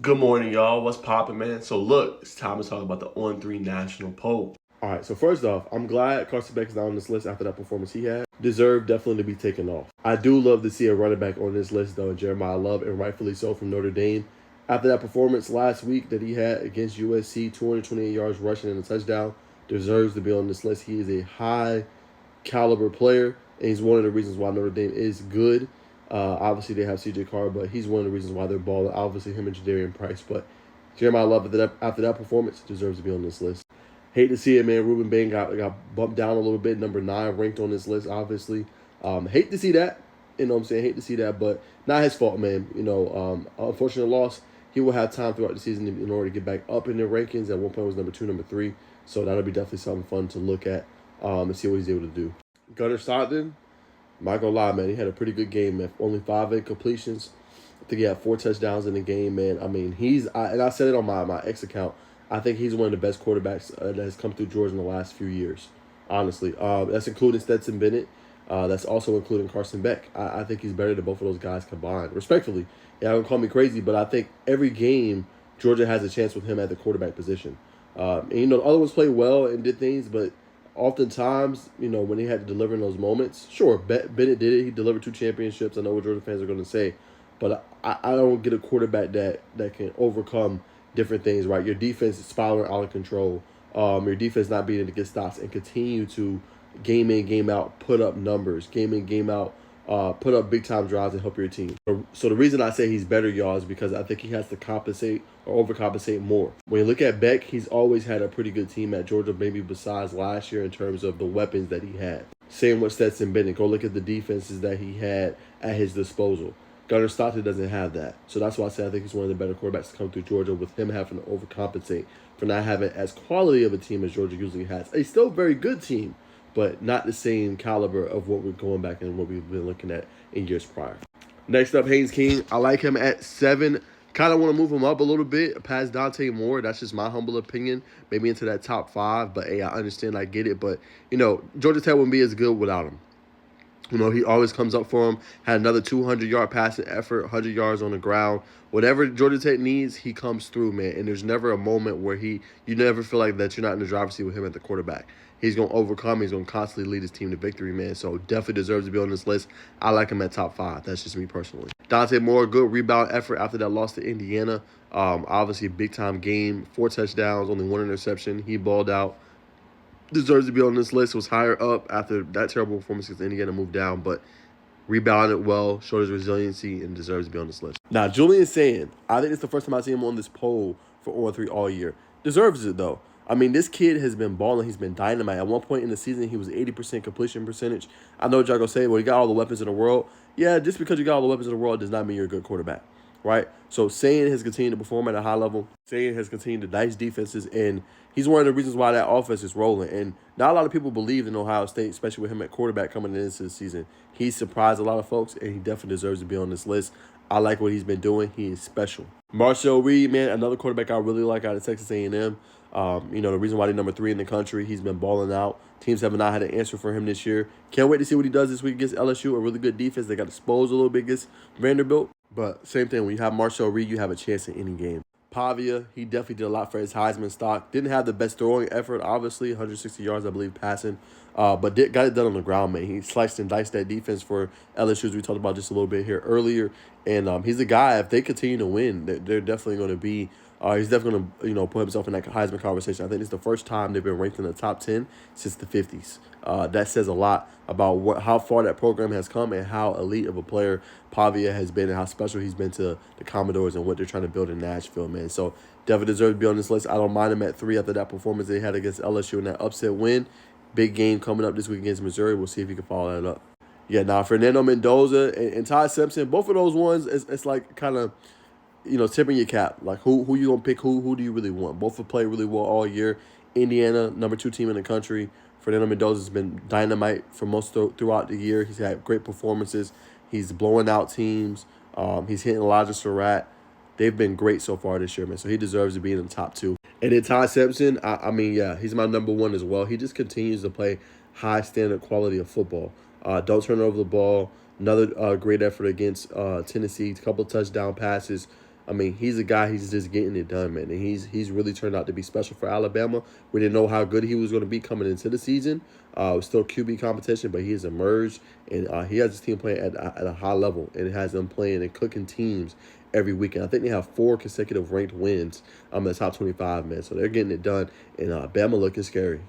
Good morning, y'all. What's poppin', man? So look, it's time to talk about the On3 national poll. All right, so first off, I'm glad Carson Beck is not on this list after that performance he had. Deserved definitely to be taken off. I do love to see a running back on this list, though, Jeremiah Love, and rightfully so from Notre Dame. After that performance last week that he had against USC, 228 yards rushing and a touchdown, deserves to be on this list. He is a high caliber player, and he's one of the reasons why Notre Dame is good. Obviously, they have C.J. Carr, but he's one of the reasons why they're balling. Obviously, him and Jadarian Price, but Jeremiah Love after that performance deserves to be on this list. Hate to see it, man. Ruben Bain got bumped down a little bit, number 9 ranked on this list. Obviously, hate to see that. You know what I'm saying? Hate to see that, but not his fault, man. Unfortunate loss. He will have time throughout the season in order to get back up in the rankings. At one point, it was number 2, number 3. So that'll be definitely something fun to look at and see what he's able to do. Gunnar Stockton, I'm not gonna lie, man. He had a pretty good game, man. Only 5 incompletions. I think he had 4 touchdowns in the game, man. I mean, I said it on my X account. I think he's one of the best quarterbacks that has come through Georgia in the last few years, honestly. That's including Stetson Bennett. That's also including Carson Beck. I think he's better than both of those guys combined. Respectfully, yeah, don't call me crazy, but I think every game Georgia has a chance with him at the quarterback position. The other ones played well and did things, but oftentimes, when he had to deliver in those moments, sure, Bennett did it. He delivered 2 championships. I know what Georgia fans are going to say, but I don't get a quarterback that can overcome different things, right? Your defense is spiraling out of control. Your defense not being able to get stops and continue to game in, game out, put up numbers, game in, game out, put up big time drives and help your team. So the reason I say he's better, y'all, is because I think he has to compensate or overcompensate more. When you look at Beck, he's always had a pretty good team at Georgia, maybe besides last year in terms of the weapons that he had. Same with Stetson Bennett. Go look at the defenses that he had at his disposal. Gunnar Stockton doesn't have that. So that's why I say I think he's one of the better quarterbacks to come through Georgia, with him having to overcompensate for not having as quality of a team as Georgia usually has. A still very good team, but not the same caliber of what we're going back and what we've been looking at in years prior. Next up, Haynes King. I like him at 7. Kind of want to move him up a little bit past Dante Moore. That's just my humble opinion. Maybe into that top 5. But, hey, I understand. I get it. But, Georgia Tech wouldn't be as good without him. He always comes up for him. Had another 200-yard passing effort, 100 yards on the ground. Whatever Georgia Tech needs, he comes through, man. And there's never a moment where you never feel like that you're not in the driver's seat with him at the quarterback. He's going to overcome. He's going to constantly lead his team to victory, man. So definitely deserves to be on this list. I like him at top 5. That's just me personally. Dante Moore, good rebound effort after that loss to Indiana. Obviously, big-time game. 4 touchdowns, only 1 interception. He balled out. Deserves to be on this list. Was higher up after that terrible performance against Indiana, moved down, but rebounded well, showed his resiliency, and deserves to be on this list. Now, Julian saying, I think it's the first time I see him on this poll for On3 all year. Deserves it, though. I mean, this kid has been balling. He's been dynamite. At one point in the season, he was 80% completion percentage. I know what y'all going to say, well, you got all the weapons in the world. Yeah, just because you got all the weapons in the world does not mean you're a good quarterback, right? So Sayin has continued to perform at a high level. Sayin has continued to dice defenses, and he's one of the reasons why that offense is rolling. And not a lot of people believe in Ohio State, especially with him at quarterback coming into the season. He's surprised a lot of folks, and he definitely deserves to be on this list. I like what he's been doing. He is special. Marshall Reed, man, another quarterback I really like out of Texas A&M. The reason why they're number 3 in the country, he's been balling out. Teams have not had an answer for him this year. Can't wait to see what he does this week against LSU, a really good defense. They got exposed a little bit against Vanderbilt. But same thing, when you have Marshall Reed, you have a chance in any game. Pavia, he definitely did a lot for his Heisman stock. Didn't have the best throwing effort, obviously, 160 yards, I believe, passing. But got it done on the ground, man. He sliced and diced that defense for LSU, as we talked about just a little bit here earlier. And he's a guy, if they continue to win, they're definitely going to be he's definitely going to put himself in that Heisman conversation. I think it's the first time they've been ranked in the top 10 since the 50s. That says a lot about how far that program has come and how elite of a player Pavia has been and how special he's been to the Commodores and what they're trying to build in Nashville, man. So definitely deserves to be on this list. I don't mind him at 3 after that performance they had against LSU in that upset win. Big game coming up this week against Missouri. We'll see if he can follow that up. Yeah, now Fernando Mendoza and Ty Simpson, both of those ones, it's like kind of, tipping your cap. Like, who you going to pick? Who do you really want? Both have played really well all year. Indiana, number 2 team in the country. Fernando Mendoza has been dynamite for throughout the year. He's had great performances. He's blowing out teams. He's hitting Elijah Surratt. They've been great so far this year, man. So he deserves to be in the top 2. And then Ty Simpson, he's my number 1 as well. He just continues to play high standard quality of football. Don't turn over the ball. Another great effort against Tennessee. A couple touchdown passes. I mean, he's a guy. He's just getting it done, man, and he's really turned out to be special for Alabama. We didn't know how good he was going to be coming into the season. It was still QB competition, but he has emerged, and he has his team playing at a high level, and it has them playing and cooking teams every weekend. I think they have 4 consecutive ranked wins in the top 25, man. So they're getting it done, and Bama looking scary.